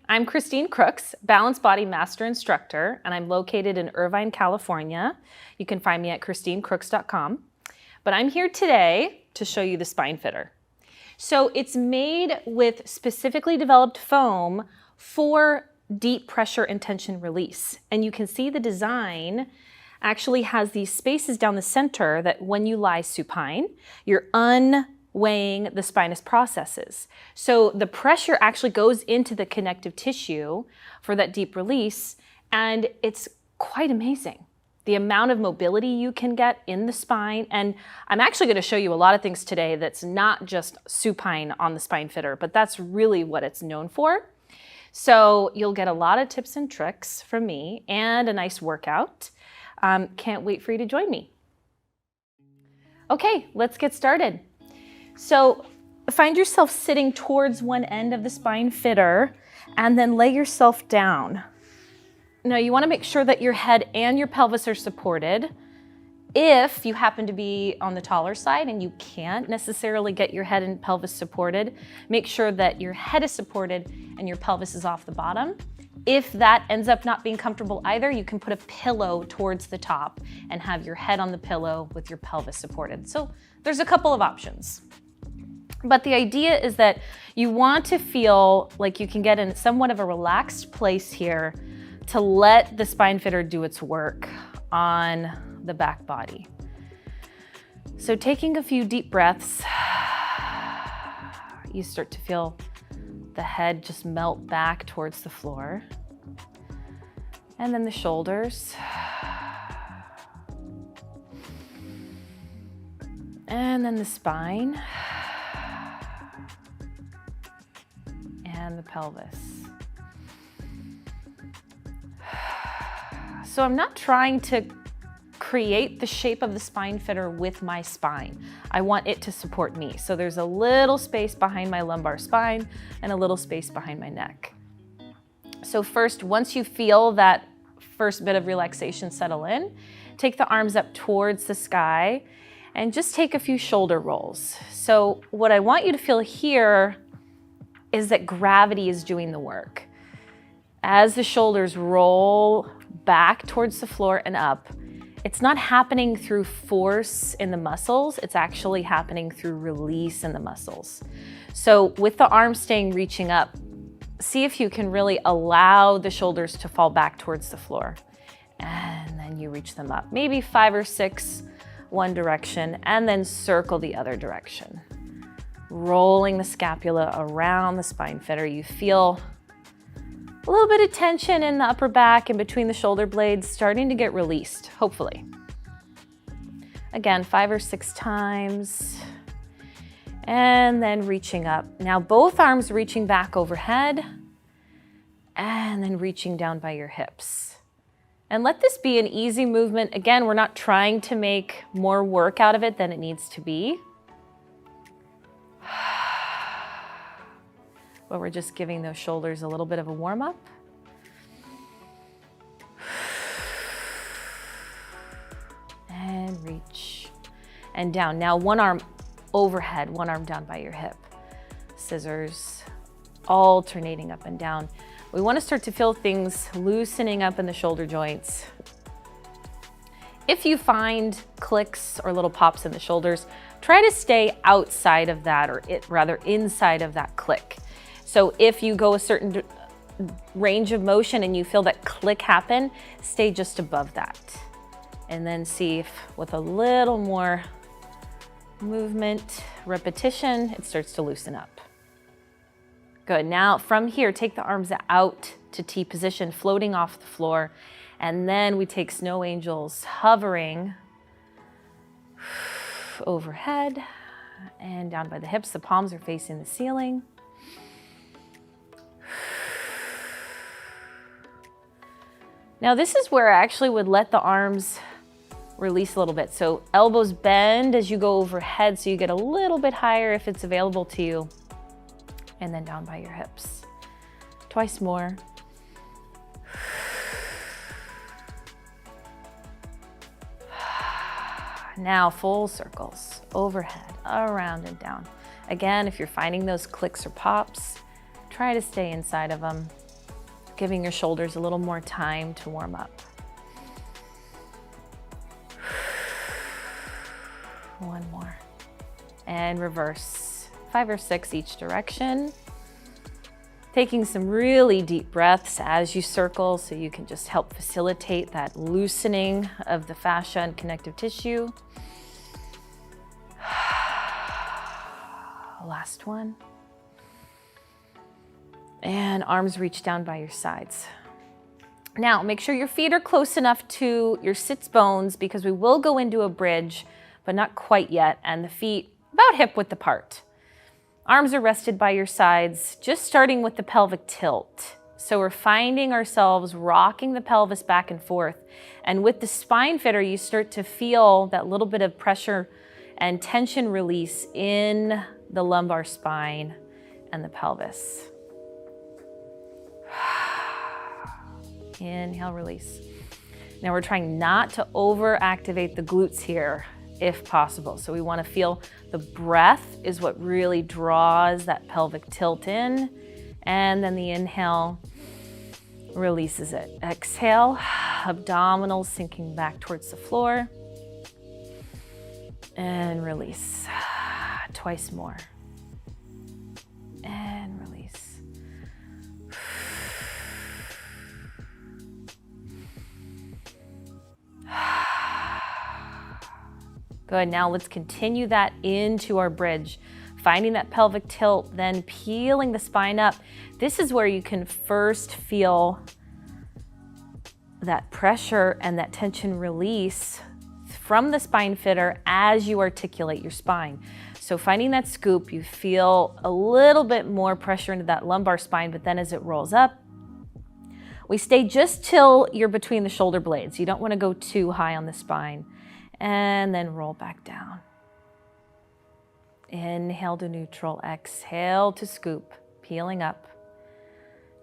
I'm Christine Crooks, Balanced Body Master Instructor, and I'm located in Irvine, California. You can find me at christinecrooks.com. But I'm here today to show you the SpineFitter. So it's made with specifically developed foam for deep pressure and tension release. And you can see the design actually has these spaces down the center that when you lie supine, you're unweighing the spinous processes. So the pressure actually goes into the connective tissue for that deep release, and it's quite amazing. The amount of mobility you can get in the spine, and I'm actually going to show you a lot of things today that's not just supine on the SpineFitter, but that's really what it's known for. So you'll get a lot of tips and tricks from me and a nice workout. Can't wait for you to join me. Okay, let's get started. So find yourself sitting towards one end of the SpineFitter and then lay yourself down. Now you want to make sure that your head and your pelvis are supported. If you happen to be on the taller side and you can't necessarily get your head and pelvis supported, make sure that your head is supported and your pelvis is off the bottom. If that ends up not being comfortable either, you can put a pillow towards the top and have your head on the pillow with your pelvis supported. So there's a couple of options. But the idea is that you want to feel like you can get in somewhat of a relaxed place here to let the SpineFitter do its work on the back body. So taking a few deep breaths, you start to feel the head just melt back towards the floor. And then the shoulders. And then the spine. And the pelvis. So I'm not trying to create the shape of the SpineFitter with my spine. I want it to support me. So there's a little space behind my lumbar spine and a little space behind my neck. So first, once you feel that first bit of relaxation settle in, take the arms up towards the sky and just take a few shoulder rolls. So what I want you to feel here is that gravity is doing the work. As the shoulders roll back towards the floor and up, it's not happening through force in the muscles, it's actually happening through release in the muscles. So with the arms staying reaching up, see if you can really allow the shoulders to fall back towards the floor. And then you reach them up, maybe 5 or 6 one direction, and then circle the other direction. Rolling the scapula around the SpineFitter, you feel a little bit of tension in the upper back and between the shoulder blades starting to get released, hopefully. Again, 5 or 6 times. And then reaching up. Now both arms reaching back overhead and then reaching down by your hips. And let this be an easy movement. Again, we're not trying to make more work out of it than it needs to be. But we're just giving those shoulders a little bit of a warm up. And reach and down. Now one arm overhead, one arm down by your hip. Scissors, alternating up and down. We want to start to feel things loosening up in the shoulder joints. If you find clicks or little pops in the shoulders, try to stay outside of that, or rather inside of that click. So if you go a certain range of motion and you feel that click happen, stay just above that. And then see if with a little more movement, repetition, it starts to loosen up. Good, now from here, take the arms out to T position, floating off the floor. And then we take snow angels, hovering overhead and down by the hips. The palms are facing the ceiling. Now this is where I actually would let the arms release a little bit. So elbows bend as you go overhead so you get a little bit higher if it's available to you. And then down by your hips. Twice more. Now full circles, overhead, around and down. Again, if you're finding those clicks or pops, try to stay inside of them. Giving your shoulders a little more time to warm up. One more. And reverse. 5 or 6 each direction. Taking some really deep breaths as you circle so you can just help facilitate that loosening of the fascia and connective tissue. Last one. And arms reach down by your sides. Now, make sure your feet are close enough to your sits bones because we will go into a bridge, but not quite yet, and the feet about hip width apart. Arms are rested by your sides, just starting with the pelvic tilt. So we're finding ourselves rocking the pelvis back and forth. And with the spine fitter, you start to feel that little bit of pressure and tension release in the lumbar spine and the pelvis. Inhale, release. Now we're trying not to over-activate the glutes here if possible. So we want to feel the breath is what really draws that pelvic tilt in, and then the inhale releases it. Exhale, abdominals sinking back towards the floor, and release. Twice more. And release. Good, now let's continue that into our bridge. Finding that pelvic tilt, then peeling the spine up. This is where you can first feel that pressure and that tension release from the spine fitter as you articulate your spine. So finding that scoop, you feel a little bit more pressure into that lumbar spine, but then as it rolls up, we stay just till you're between the shoulder blades. You don't want to go too high on the spine. And then roll back down. Inhale to neutral, exhale to scoop, peeling up.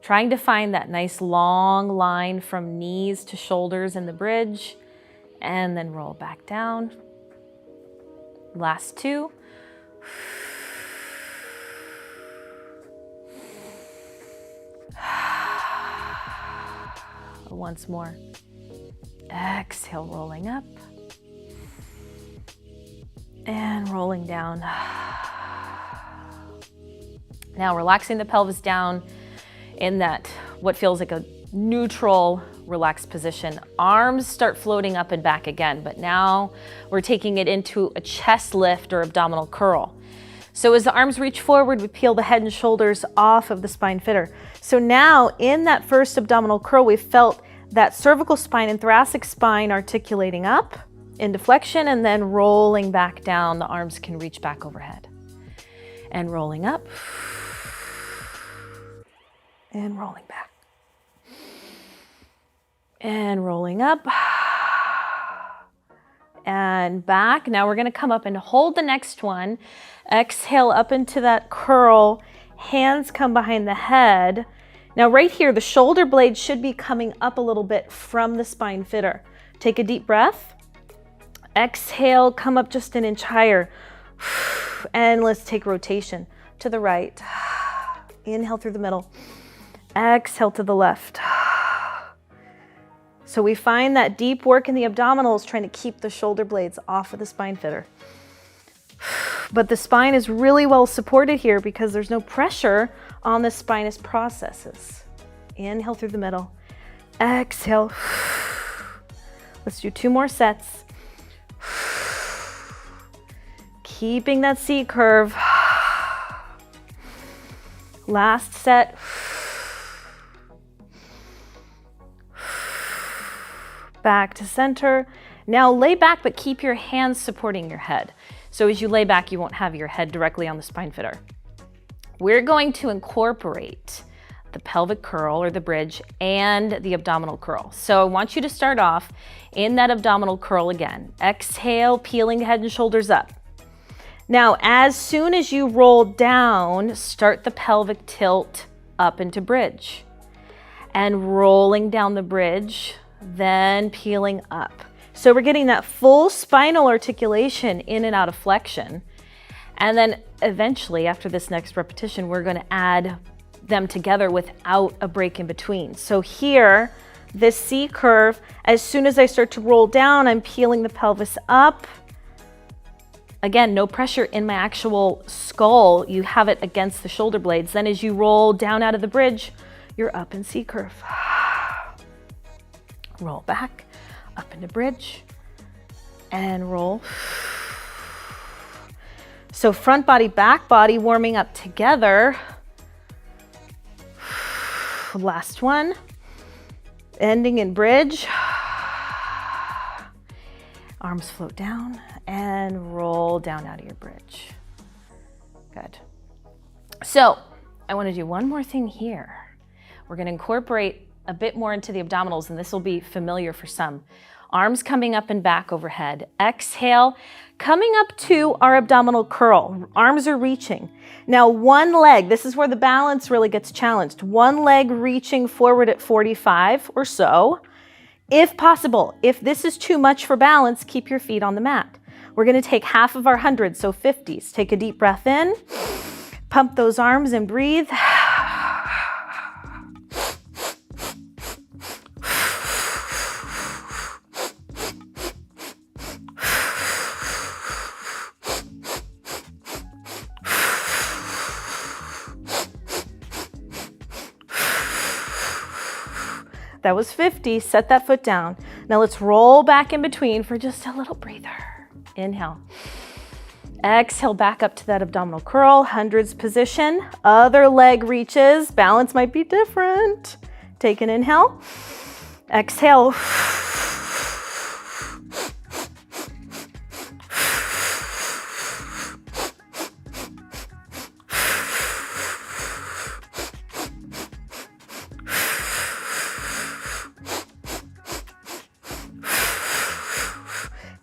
Trying to find that nice long line from knees to shoulders in the bridge, and then roll back down. Last 2. Once more. Exhale, rolling up. And rolling down. Now relaxing the pelvis down in that what feels like a neutral, relaxed position. Arms start floating up and back again, but now we're taking it into a chest lift or abdominal curl. So as the arms reach forward, we peel the head and shoulders off of the spine fitter. So now in that first abdominal curl, we felt that cervical spine and thoracic spine articulating up into flexion and then rolling back down. The arms can reach back overhead. And rolling up. And rolling back. And rolling up. And back. Now we're going to come up and hold the next one. Exhale up into that curl. Hands come behind the head. Now right here, the shoulder blades should be coming up a little bit from the spine fitter. Take a deep breath. Exhale, come up just an inch higher. And let's take rotation to the right. Inhale through the middle. Exhale to the left. So we find that deep work in the abdominals, trying to keep the shoulder blades off of the spine fitter. But the spine is really well supported here because there's no pressure on the spinous processes. Inhale through the middle. Exhale. Let's do 2 more sets. Keeping that C curve. Last set. Back to center. Now lay back, but keep your hands supporting your head. So as you lay back, you won't have your head directly on the spine fitter. We're going to incorporate the pelvic curl or the bridge and the abdominal curl. So I want you to start off in that abdominal curl again. Exhale, peeling the head and shoulders up. Now, as soon as you roll down, start the pelvic tilt up into bridge. And rolling down the bridge, then peeling up. So we're getting that full spinal articulation in and out of flexion. And then eventually, after this next repetition, we're going to add them together without a break in between. So here, this C curve, as soon as I start to roll down, I'm peeling the pelvis up. Again, no pressure in my actual skull. You have it against the shoulder blades. Then as you roll down out of the bridge, you're up in C curve. Roll back, up into bridge, and roll. So front body, back body warming up together. Last one. Ending in bridge. Arms float down and roll down out of your bridge. Good. So I want to do one more thing here. We're going to incorporate a bit more into the abdominals, and this will be familiar for some. Arms coming up and back overhead. Exhale, coming up to our abdominal curl. Arms are reaching. Now one leg, this is where the balance really gets challenged. One leg reaching forward at 45 or so. If possible, if this is too much for balance, keep your feet on the mat. We're going to take half of our 100s, so 50s. Take a deep breath in, pump those arms and breathe. That was 50, set that foot down. Now let's roll back in between for just a little breather. Inhale. Exhale back up to that abdominal curl, 100s position. Other leg reaches, balance might be different. Take an inhale. Exhale.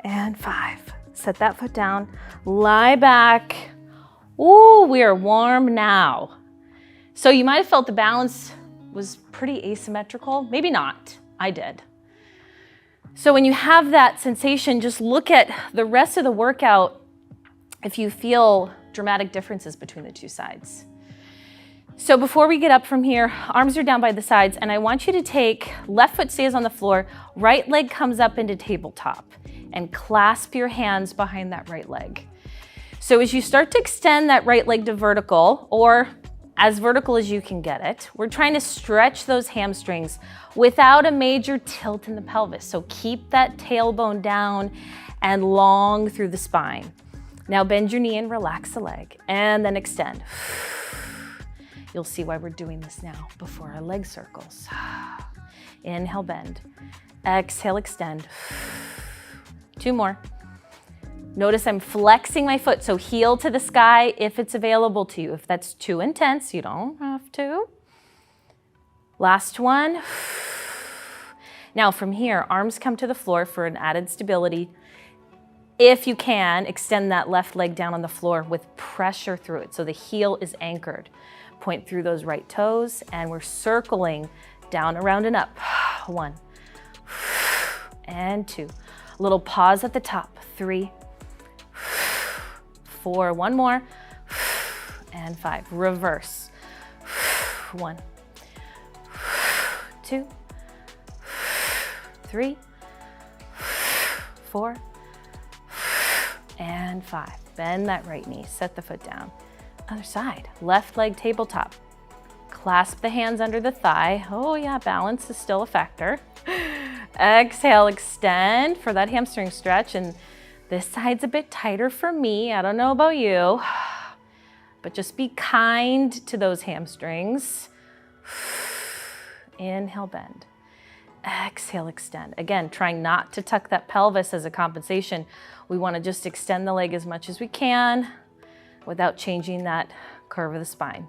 And 5. Set that foot down, lie back. Ooh, we are warm now. So you might have felt the balance was pretty asymmetrical. Maybe not, I did. So when you have that sensation, just look at the rest of the workout if you feel dramatic differences between the two sides. So before we get up from here, arms are down by the sides, and I want you to take, left foot stays on the floor, right leg comes up into tabletop, and clasp your hands behind that right leg. So as you start to extend that right leg to vertical, or as vertical as you can get it, we're trying to stretch those hamstrings without a major tilt in the pelvis. So keep that tailbone down and long through the spine. Now bend your knee and relax the leg, and then extend. You'll see why we're doing this now before our leg circles. Inhale, bend. Exhale, extend. 2 more. Notice I'm flexing my foot, so heel to the sky if it's available to you. If that's too intense, you don't have to. Last one. Now from here, arms come to the floor for an added stability. If you can, extend that left leg down on the floor with pressure through it, so the heel is anchored. Point through those right toes, and we're circling down, around, and up. 1 and 2. Little pause at the top. 3, 4, 1 more, and 5. Reverse. 1, 2, 3, 4, and 5. Bend that right knee, set the foot down. Other side, left leg tabletop. Clasp the hands under the thigh. Oh yeah, balance is still a factor. Exhale, extend for that hamstring stretch, and this side's a bit tighter for me. I don't know about you, but just be kind to those hamstrings. Inhale, bend. Exhale, extend. Again, trying not to tuck that pelvis as a compensation. We want to just extend the leg as much as we can without changing that curve of the spine.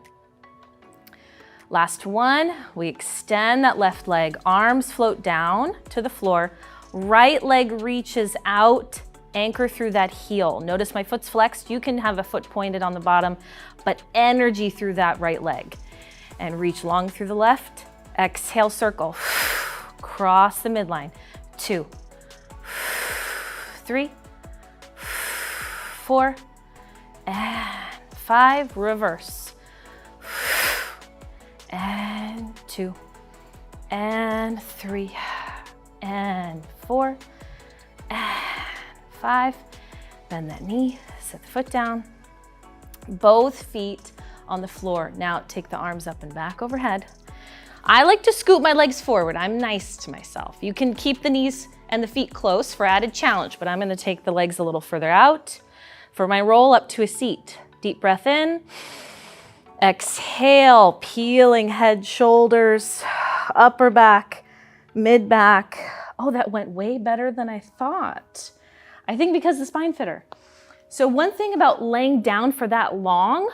Last one, we extend that left leg, arms float down to the floor, right leg reaches out, anchor through that heel. Notice my foot's flexed. You can have a foot pointed on the bottom, but energy through that right leg. And reach long through the left. Exhale, circle. Cross the midline. 2, 3, 4, and 5. Reverse. 2, and 3, and 4, and 5. Bend that knee, set the foot down. Both feet on the floor. Now take the arms up and back overhead. I like to scoot my legs forward. I'm nice to myself. You can keep the knees and the feet close for added challenge, but I'm gonna take the legs a little further out for my roll up to a seat. Deep breath in. Exhale, peeling head, shoulders, upper back, mid back. Oh, that went way better than I thought. I think because the spine fitter. So one thing about laying down for that long,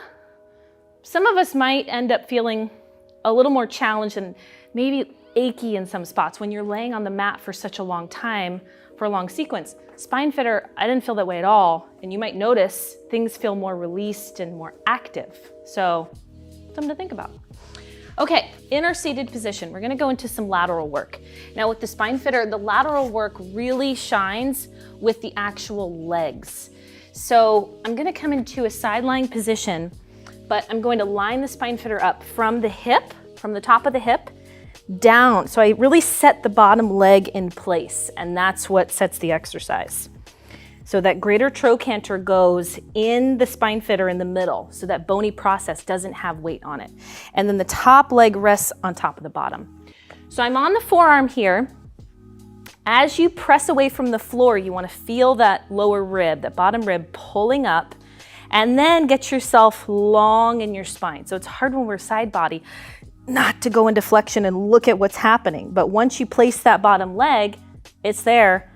some of us might end up feeling a little more challenged and maybe achy in some spots when you're laying on the mat for such a long time, for a long sequence. Spine fitter, I didn't feel that way at all. And you might notice things feel more released and more active. So something to think about. Okay, in our seated position, we're gonna go into some lateral work. Now with the spine fitter, the lateral work really shines with the actual legs. So I'm gonna come into a side lying position, but I'm going to line the spine fitter up from the hip, from the top of the hip, down. So I really set the bottom leg in place, and that's what sets the exercise. So that greater trochanter goes in the spine fitter in the middle, so that bony process doesn't have weight on it. And then the top leg rests on top of the bottom. So I'm on the forearm here. As you press away from the floor, you want to feel that lower rib, that bottom rib pulling up, and then get yourself long in your spine. So it's hard when we're side body not to go into flexion and look at what's happening. But once you place that bottom leg, it's there,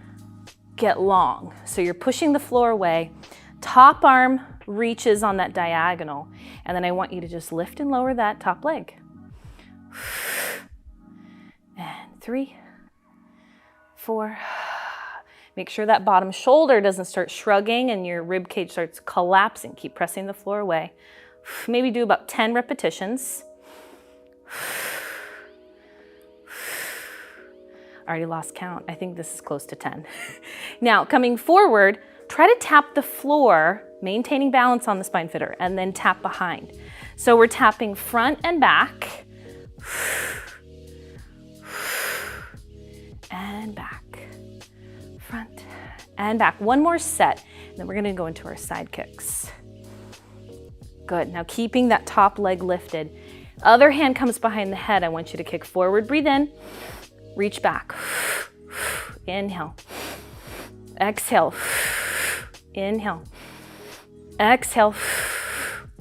get long. So you're pushing the floor away, top arm reaches on that diagonal, and then I want you to just lift and lower that top leg. And 3, 4. Make sure that bottom shoulder doesn't start shrugging and your rib cage starts collapsing. Keep pressing the floor away. Maybe do about 10 repetitions. I already lost count. I think this is close to 10. Now, coming forward, try to tap the floor, maintaining balance on the spine fitter, and then tap behind. So we're tapping front and back, and back. Front and back. One more set, and then we're gonna go into our side kicks. Good, now keeping that top leg lifted. Other hand comes behind the head. I want you to kick forward, breathe in, reach back. Inhale, exhale, inhale, exhale,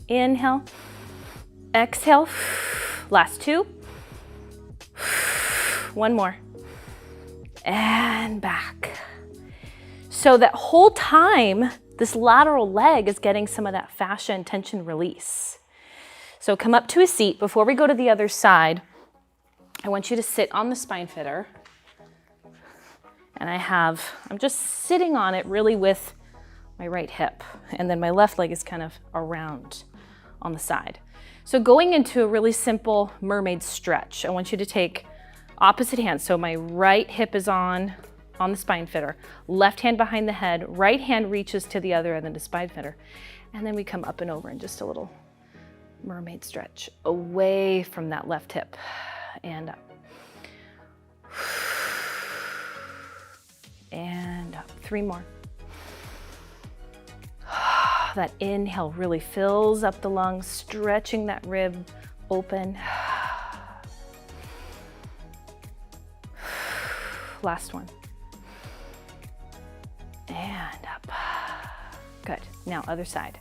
inhale, exhale. Last 2. One more, and back. So that whole time, this lateral leg is getting some of that fascia and tension release. So come up to a seat. Before we go to the other side, I want you to sit on the spine fitter. And I'm just sitting on it really with my right hip. And then my left leg is kind of around on the side. So going into a really simple mermaid stretch, I want you to take opposite hand. So my right hip is on the spine fitter, left hand behind the head, right hand reaches to the other and then to spine fitter. And then we come up and over in just a little mermaid stretch away from that left hip and up. And up. 3 more. That inhale really fills up the lungs, stretching that rib open. Last one. And up. Good. Now other side.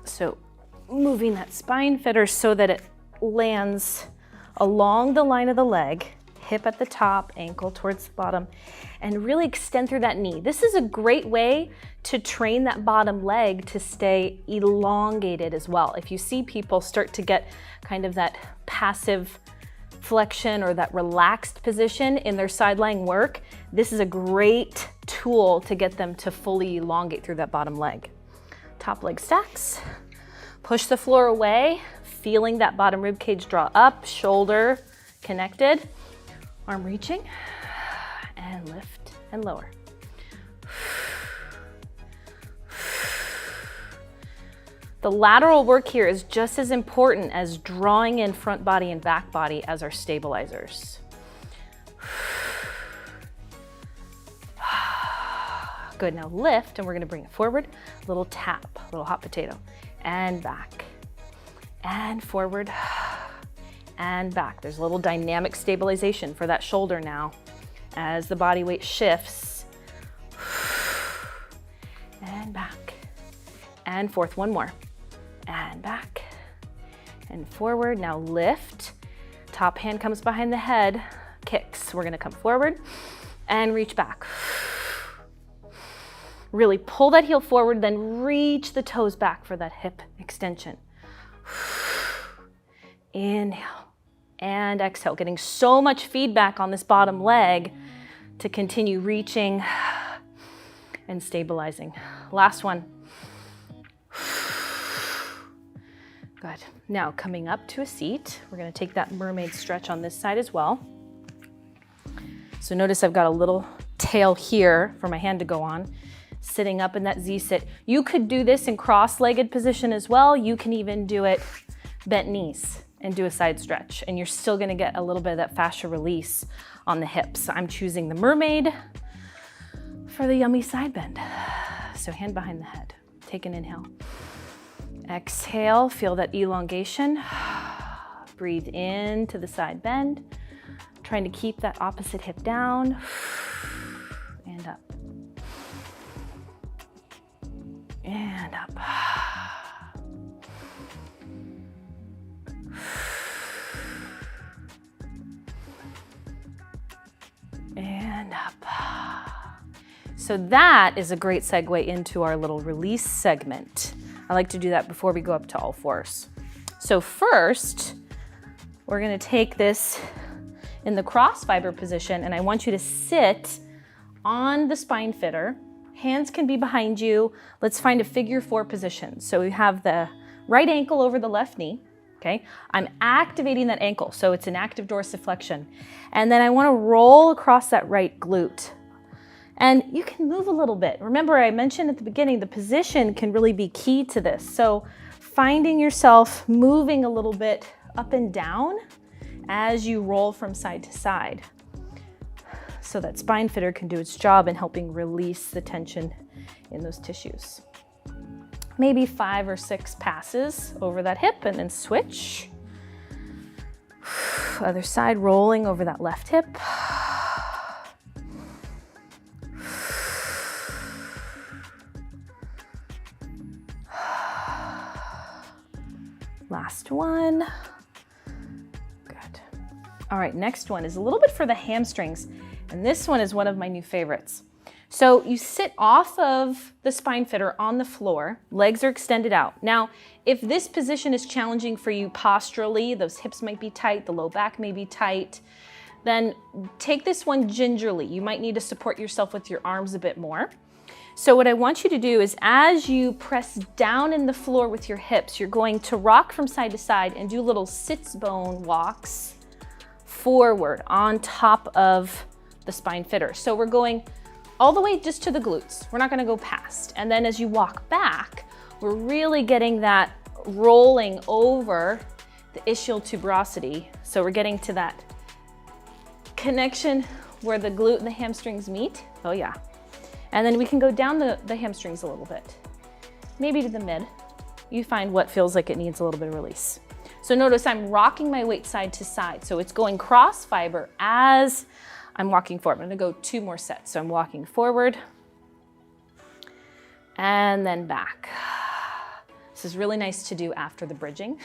So moving that spine fitter so that it lands along the line of the leg, hip at the top, ankle towards the bottom, and really extend through that knee. This is a great way to train that bottom leg to stay elongated as well. If you see people start to get kind of that passive flexion or that relaxed position in their side lying work, this is a great tool to get them to fully elongate through that bottom leg. Top leg stacks, push the floor away, feeling that bottom rib cage draw up, shoulder connected, arm reaching, and lift and lower. The lateral work here is just as important as drawing in front body and back body as our stabilizers. Good, now lift, and we're gonna bring it forward. Little tap, little hot potato, and back, and forward, and back. There's a little dynamic stabilization for that shoulder now as the body weight shifts. And back, and forth, one more. And back, and forward. Now lift, top hand comes behind the head, kicks. We're gonna come forward and reach back. Really pull that heel forward, then reach the toes back for that hip extension. Inhale and exhale, getting so much feedback on this bottom leg to continue reaching and stabilizing. Last one. Good. Now coming up to a seat, we're gonna take that mermaid stretch on this side as well. So notice I've got a little tail here for my hand to go on, sitting up in that Z-sit. You could do this in cross-legged position as well. You can even do it bent knees and do a side stretch, and you're still gonna get a little bit of that fascia release on the hips. I'm choosing the mermaid for the yummy side bend. So hand behind the head, take an inhale. Exhale, feel that elongation. Breathe into the side bend, trying to keep that opposite hip down, and up. And up. And up. So that is a great segue into our little release segment. I like to do that before we go up to all fours. So first, we're gonna take this in the cross fiber position, and I want you to sit on the spine fitter. Hands can be behind you. Let's find a figure 4 position. So we have the right ankle over the left knee, okay? I'm activating that ankle, so it's an active dorsiflexion. And then I wanna roll across that right glute. And you can move a little bit. Remember, I mentioned at the beginning, the position can really be key to this. So finding yourself moving a little bit up and down as you roll from side to side, so that spine fitter can do its job in helping release the tension in those tissues. Maybe 5 or 6 passes over that hip and then switch. Other side, rolling over that left hip. Last one. Good. All right, next one is a little bit for the hamstrings, and this one is one of my new favorites. So you sit off of the spine fitter on the floor, legs are extended out. Now, if this position is challenging for you posturally, those hips might be tight, the low back may be tight, then take this one gingerly. You might need to support yourself with your arms a bit more. So what I want you to do is, as you press down in the floor with your hips, you're going to rock from side to side and do little sits bone walks forward on top of the spine fitter. So we're going all the way just to the glutes. We're not gonna go past. And then as you walk back, we're really getting that rolling over the ischial tuberosity. So we're getting to that connection where the glute and the hamstrings meet. Oh yeah. And then we can go down the hamstrings a little bit, maybe to the mid. You find what feels like it needs a little bit of release. So notice I'm rocking my weight side to side. So it's going cross fiber as I'm walking forward. I'm gonna go 2 more sets. So I'm walking forward and then back. This is really nice to do after the bridging.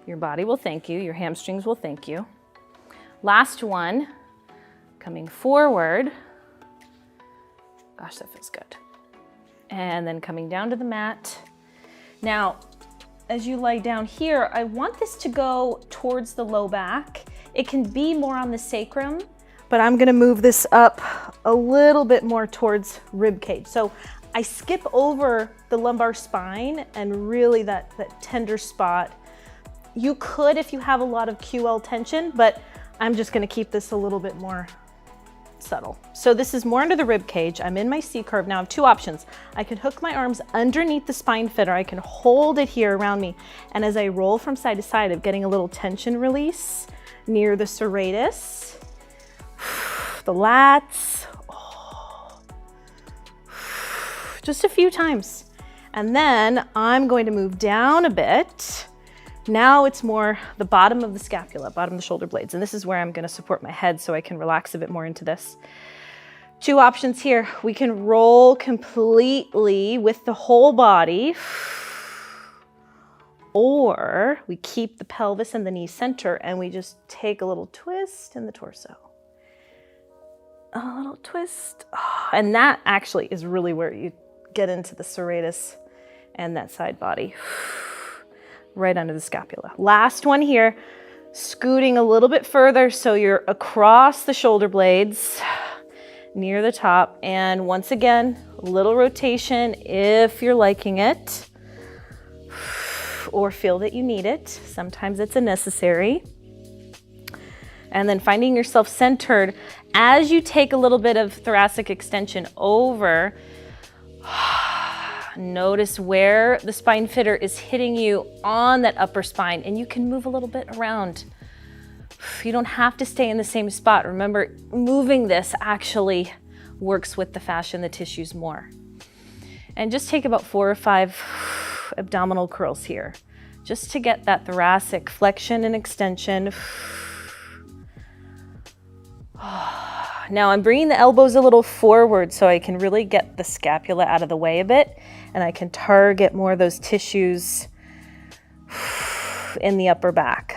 Your body will thank you, your hamstrings will thank you. Last one, coming forward. Gosh, that feels good. And then coming down to the mat. Now, as you lie down here, I want this to go towards the low back. It can be more on the sacrum, but I'm gonna move this up a little bit more towards rib cage. So I skip over the lumbar spine and really that tender spot. You could if you have a lot of QL tension, but I'm just gonna keep this a little bit more subtle. So this is more under the rib cage. I'm in my C curve. Now I have two options. I can hook my arms underneath the spine fitter. I can hold it here around me. And as I roll from side to side, I'm getting a little tension release near the serratus, the lats, just a few times. And then I'm going to move down a bit. Now it's more the bottom of the scapula, bottom of the shoulder blades. And this is where I'm gonna support my head so I can relax a bit more into this. Two options here. We can roll completely with the whole body, or we keep the pelvis and the knee center and we just take a little twist in the torso. A little twist. And that actually is really where you get into the serratus and that side body. Right under the scapula. Last one here, scooting a little bit further so you're across the shoulder blades near the top. And once again, a little rotation if you're liking it or feel that you need it. Sometimes it's a necessary. And then finding yourself centered as you take a little bit of thoracic extension over. Notice where the spine fitter is hitting you on that upper spine, and you can move a little bit around. You don't have to stay in the same spot. Remember, moving this actually works with the fascia and the tissues more. And just take about 4 or 5 abdominal curls here, just to get that thoracic flexion and extension. Now I'm bringing the elbows a little forward so I can really get the scapula out of the way a bit, and I can target more of those tissues in the upper back.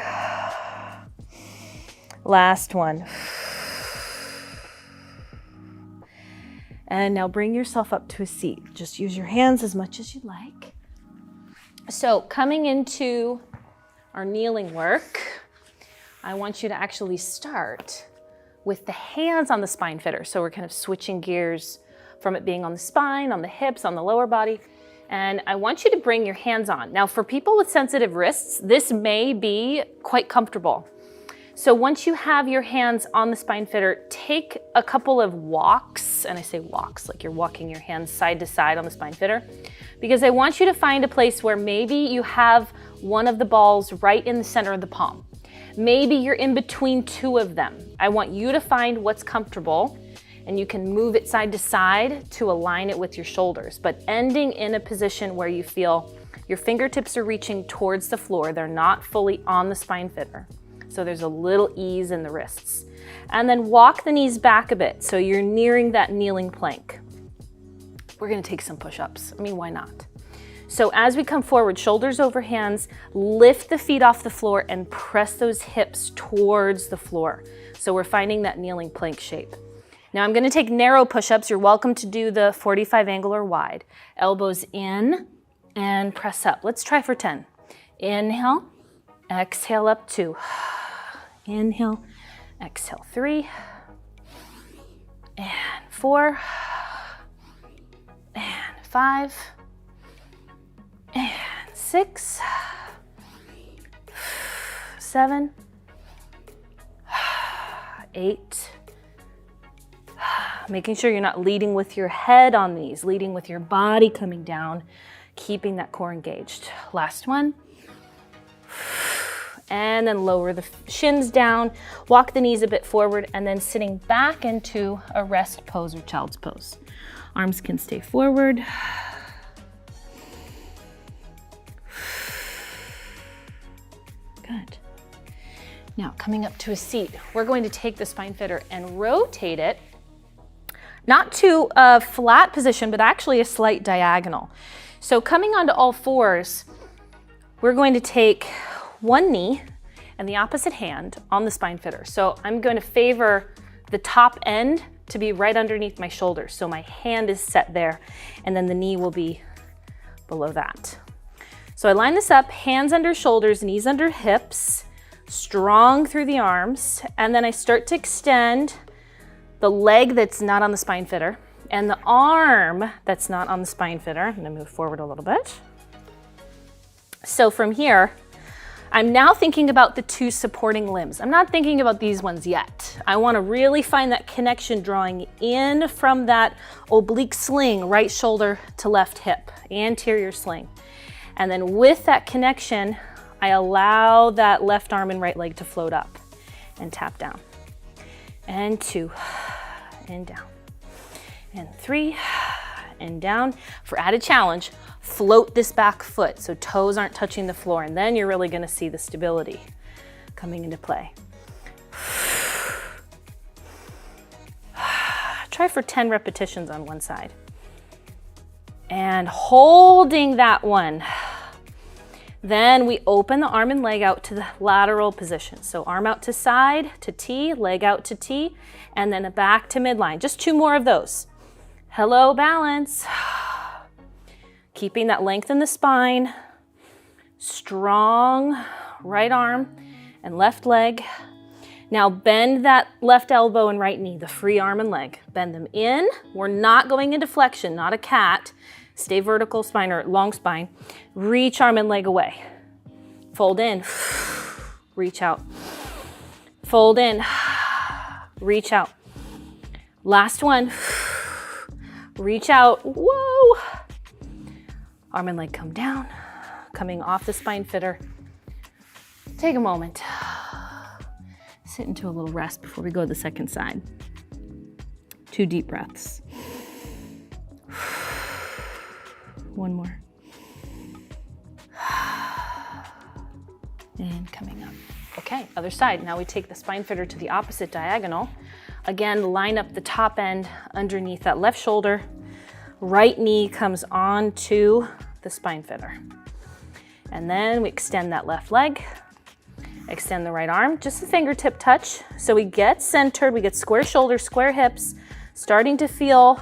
Last one. And now bring yourself up to a seat. Just use your hands as much as you like. So coming into our kneeling work, I want you to actually start with the hands on the spine fitter. So we're kind of switching gears from it being on the spine, on the hips, on the lower body. And I want you to bring your hands on. Now for people with sensitive wrists, this may be quite comfortable. So once you have your hands on the spine fitter, take a couple of walks, and I say walks, like you're walking your hands side to side on the spine fitter, because I want you to find a place where maybe you have one of the balls right in the center of the palm. Maybe you're in between 2 of them. I want you to find what's comfortable, and you can move it side to side to align it with your shoulders, but ending in a position where you feel your fingertips are reaching towards the floor. They're not fully on the spine fitter. So there's a little ease in the wrists. And then walk the knees back a bit so you're nearing that kneeling plank. We're gonna take some push-ups. I mean, why not? So as we come forward, shoulders over hands, lift the feet off the floor and press those hips towards the floor. So we're finding that kneeling plank shape. Now I'm gonna take narrow push-ups. You're welcome to do the 45 angle or wide. Elbows in and press up. Let's try for 10. Inhale, exhale up 2. Inhale, exhale 3, and 4, and 5, and 6, 7, 8. Making sure you're not leading with your head on these, leading with your body coming down, keeping that core engaged. Last one. And then lower the shins down, walk the knees a bit forward, and then sitting back into a rest pose or child's pose. Arms can stay forward. Good. Now, coming up to a seat, we're going to take the spine fitter and rotate it, not to a flat position, but actually a slight diagonal. So coming onto all fours, we're going to take one knee and the opposite hand on the spine fitter. So I'm going to favor the top end to be right underneath my shoulder. So my hand is set there, and then the knee will be below that. So I line this up, hands under shoulders, knees under hips, strong through the arms, and then I start to extend the leg that's not on the spine fitter and the arm that's not on the spine fitter. I'm gonna move forward a little bit. So from here, I'm now thinking about the two supporting limbs. I'm not thinking about these ones yet. I want to really find that connection drawing in from that oblique sling, right shoulder to left hip, anterior sling. And then with that connection, I allow that left arm and right leg to float up and tap down. And 2, and down. And 3, and down. For added challenge, float this back foot so toes aren't touching the floor, and then you're really going to see the stability coming into play. Try for 10 repetitions on one side. And holding that one. Then we open the arm and leg out to the lateral position. So arm out to side, to T, leg out to T, and then back to midline. Just 2 more of those. Hello, balance. Keeping that length in the spine. Strong right arm and left leg. Now bend that left elbow and right knee, the free arm and leg. Bend them in. We're not going into flexion, not a cat. Stay vertical spine or long spine. Reach arm and leg away. Fold in, reach out. Fold in, reach out. Last one, reach out, whoa. Arm and leg come down, coming off the spine fitter. Take a moment. Sit into a little rest before we go to the second side. 2 deep breaths. 1 more. And coming up. Okay, other side. Now we take the spine fitter to the opposite diagonal. Again, line up the top end underneath that left shoulder. Right knee comes onto the spine fitter. And then we extend that left leg. Extend the right arm, just a fingertip touch. So we get centered, we get square shoulders, square hips, starting to feel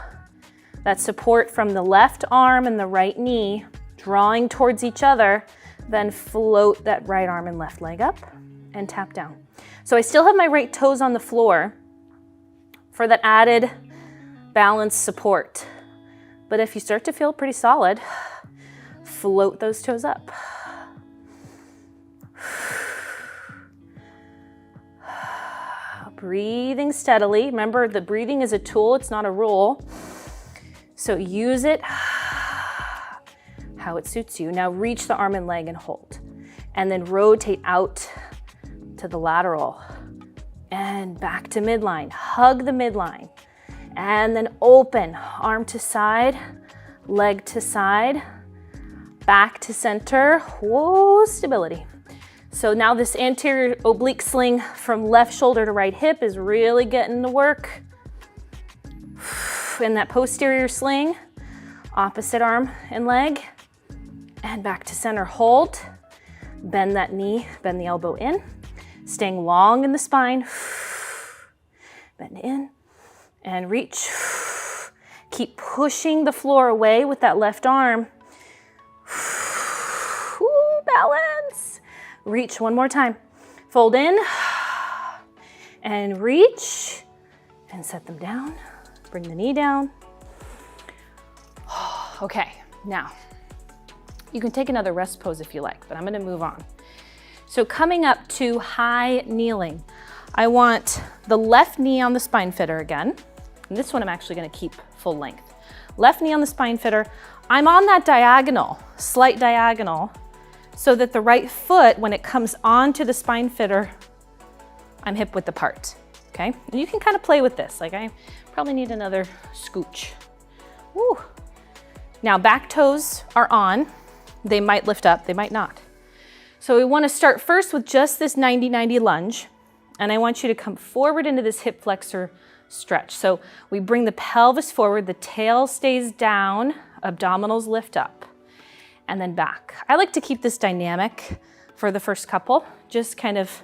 that support from the left arm and the right knee drawing towards each other, then float that right arm and left leg up and tap down. So I still have my right toes on the floor for that added balance support. But if you start to feel pretty solid, float those toes up. Breathing steadily. Remember, the breathing is a tool, it's not a rule. So use it how it suits you. Now reach the arm and leg and hold. And then rotate out to the lateral and back to midline. Hug the midline. And then open, arm to side, leg to side, back to center. Whoa, stability. So now this anterior oblique sling from left shoulder to right hip is really getting to work. In that posterior sling, opposite arm and leg, and back to center. Hold, bend that knee, bend the elbow in, staying long in the spine. Bend in and reach. Keep pushing the floor away with that left arm. Ooh, balance. Reach one more time. Fold in and reach and set them down. Bring the knee down. Okay, now you can take another rest pose if you like, but I'm gonna move on. So coming up to high kneeling, I want the left knee on the spine fitter again. And this one I'm actually gonna keep full length. Left knee on the spine fitter. I'm on that diagonal, slight diagonal, so that the right foot, when it comes onto the spine fitter, I'm hip width apart, okay? And you can kind of play with this. Like I probably need another scooch. Woo. Now back toes are on. They might lift up, they might not. So we wanna start first with just this 90-90 lunge. And I want you to come forward into this hip flexor stretch. So we bring the pelvis forward, the tail stays down, abdominals lift up, and then back. I like to keep this dynamic for the first couple, just kind of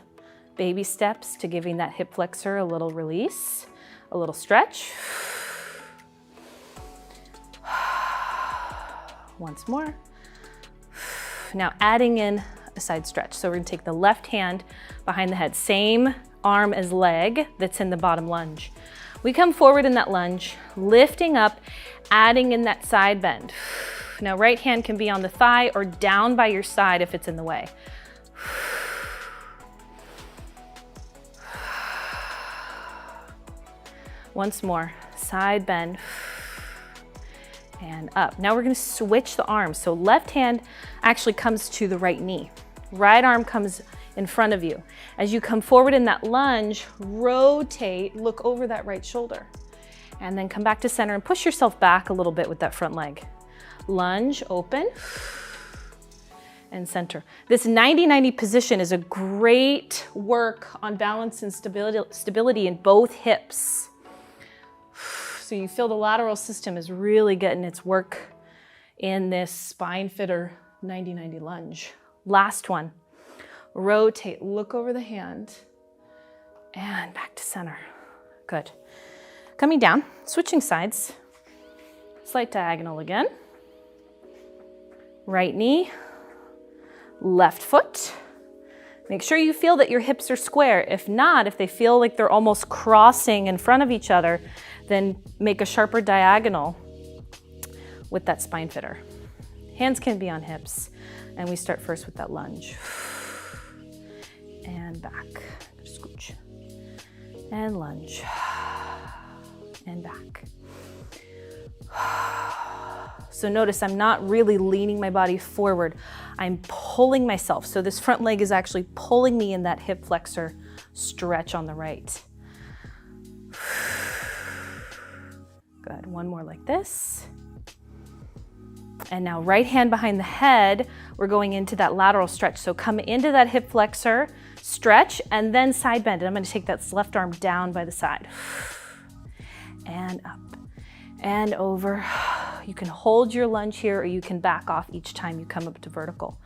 baby steps to giving that hip flexor a little release, a little stretch. Once more. Now adding in a side stretch. So we're gonna take the left hand behind the head, same arm as leg that's in the bottom lunge. We come forward in that lunge, lifting up, adding in that side bend. Now right hand can be on the thigh or down by your side if it's in the way. Once more, side bend, and up. Now we're gonna switch the arms. So left hand actually comes to the right knee. Right arm comes in front of you. As you come forward in that lunge, rotate, look over that right shoulder. And then come back to center and push yourself back a little bit with that front leg. Lunge, open, and center. This 90-90 position is a great work on balance and stability in both hips. So you feel the lateral system is really getting its work in this spine fitter 90-90 lunge. Last one. Rotate, look over the hand, and back to center. Good. Coming down, switching sides. Slight diagonal again. Right knee, left foot. Make sure you feel that your hips are square. If not, if they feel like they're almost crossing in front of each other, then make a sharper diagonal with that spine fitter. Hands can be on hips. And we start first with that lunge. And back, scooch. And lunge. And back. So notice I'm not really leaning my body forward. I'm pulling myself. So this front leg is actually pulling me in that hip flexor stretch on the right. Good, one more like this. And now right hand behind the head, we're going into that lateral stretch. So come into that hip flexor, stretch, and then side bend. And I'm gonna take that left arm down by the side. And up, and over. You can hold your lunge here, or you can back off each time you come up to vertical.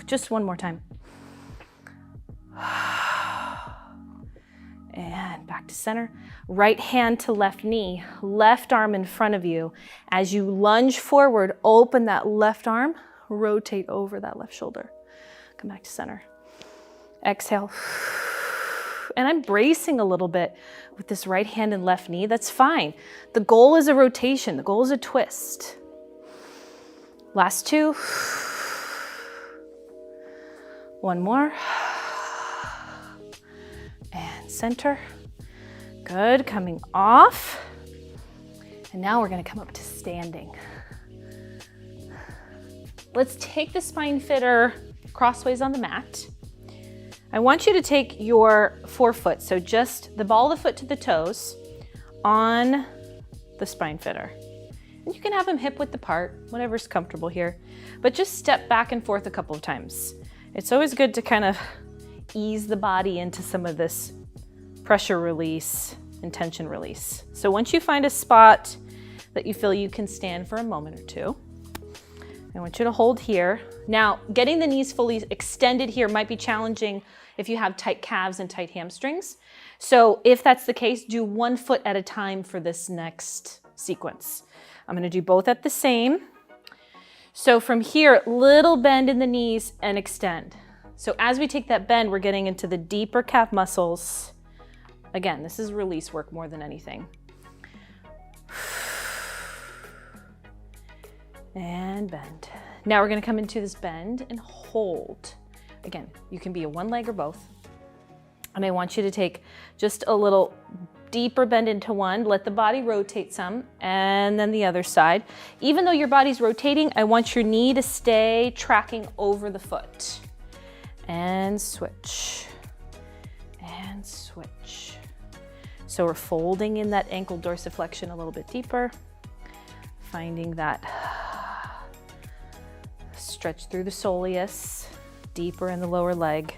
Just one more time. And back to center. Right hand to left knee, left arm in front of you. As you lunge forward, open that left arm, rotate over that left shoulder. Come back to center. Exhale. And I'm bracing a little bit with this right hand and left knee. That's fine. The goal is a rotation. The goal is a twist. Last two. One more. And center. Good, coming off. And now we're gonna come up to standing. Let's take the spine fitter crossways on the mat. I want you to take your forefoot, so just the ball of the foot to the toes on the spine fitter. And you can have them hip width apart, whatever's comfortable here, but just step back and forth a couple of times. It's always good to kind of ease the body into some of this pressure release and tension release. So once you find a spot that you feel you can stand for a moment or two, I want you to hold here. Now, getting the knees fully extended here might be challenging if you have tight calves and tight hamstrings. So if that's the case, do one foot at a time for this next sequence. I'm gonna do both at the same. So from here, little bend in the knees and extend. So as we take that bend, we're getting into the deeper calf muscles. Again, this is release work more than anything. And bend. Now we're gonna come into this bend and hold. Again, you can be a one leg or both. And I want you to take just a little deeper bend into one, let the body rotate some, and then the other side. Even though your body's rotating, I want your knee to stay tracking over the foot. And switch, and switch. So we're folding in that ankle dorsiflexion a little bit deeper, finding that stretch through the soleus, deeper in the lower leg.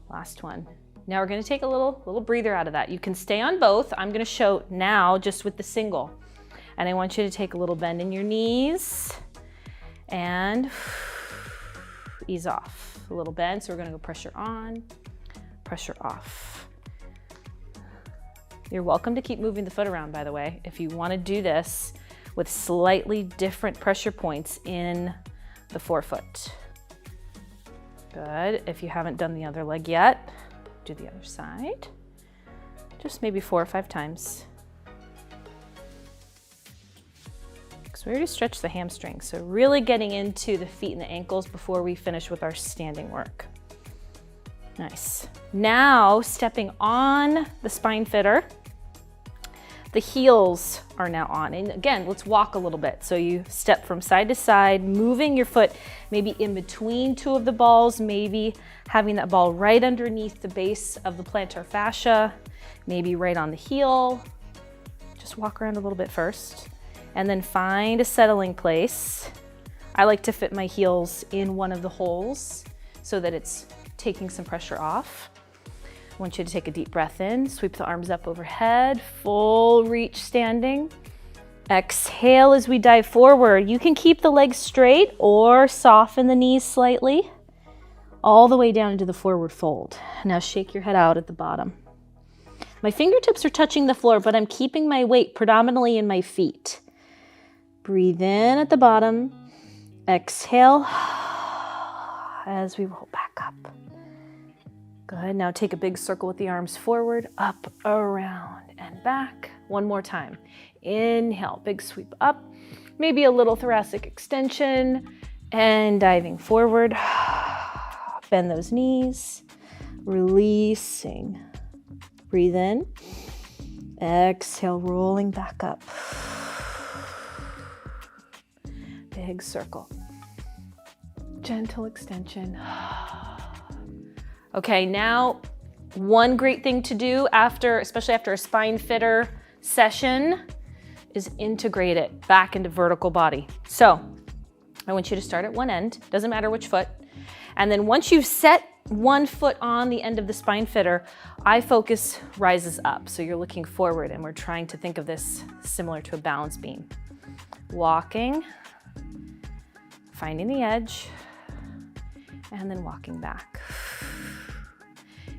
Last one. Now we're gonna take a little breather out of that. You can stay on both. I'm gonna show now just with the single. And I want you to take a little bend in your knees and ease off. A little bend, so we're gonna go pressure on, pressure off. You're welcome to keep moving the foot around, by the way, if you wanna do this with slightly different pressure points in the forefoot. Good, if you haven't done the other leg yet, do the other side. Just maybe 4 or 5 times. Because we already stretched the hamstrings, so really getting into the feet and the ankles before we finish with our standing work. Nice. Now, stepping on the spine fitter, the heels are now on. And again, let's walk a little bit. So you step from side to side, moving your foot maybe in between two of the balls, maybe having that ball right underneath the base of the plantar fascia, maybe right on the heel. Just walk around a little bit first, and then find a settling place. I like to fit my heels in one of the holes so that it's taking some pressure off. I want you to take a deep breath in, sweep the arms up overhead, full reach standing. Exhale as we dive forward. You can keep the legs straight or soften the knees slightly, all the way down into the forward fold. Now shake your head out at the bottom. My fingertips are touching the floor, but I'm keeping my weight predominantly in my feet. Breathe in at the bottom. Exhale as we roll back up. Good. Now take a big circle with the arms forward, up, around, and back. One more time. Inhale, big sweep up. Maybe a little thoracic extension and diving forward. Bend those knees. Releasing. Breathe in. Exhale, rolling back up. Big circle. Gentle extension. Okay, now one great thing to do especially after a spine fitter session, is integrate it back into vertical body. So I want you to start at one end, doesn't matter which foot. And then once you've set one foot on the end of the spine fitter, eye focus rises up. So you're looking forward, and we're trying to think of this similar to a balance beam. Walking, finding the edge, and then walking back.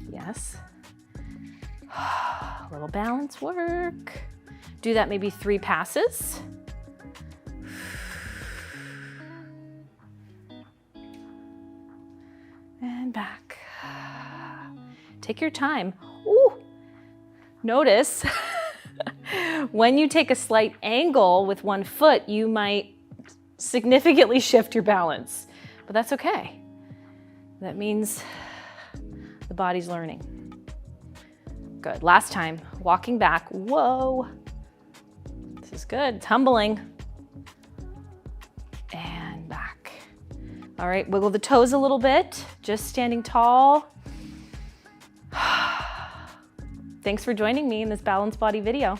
Yes. A little balance work. Do that maybe 3 passes. And back. Take your time. Ooh. Notice when you take a slight angle with one foot, you might significantly shift your balance, but that's okay. That means the body's learning. Good. Last time, walking back. Whoa. This is good. Tumbling. And back. All right, wiggle the toes a little bit. Just standing tall. Thanks for joining me in this balanced body video.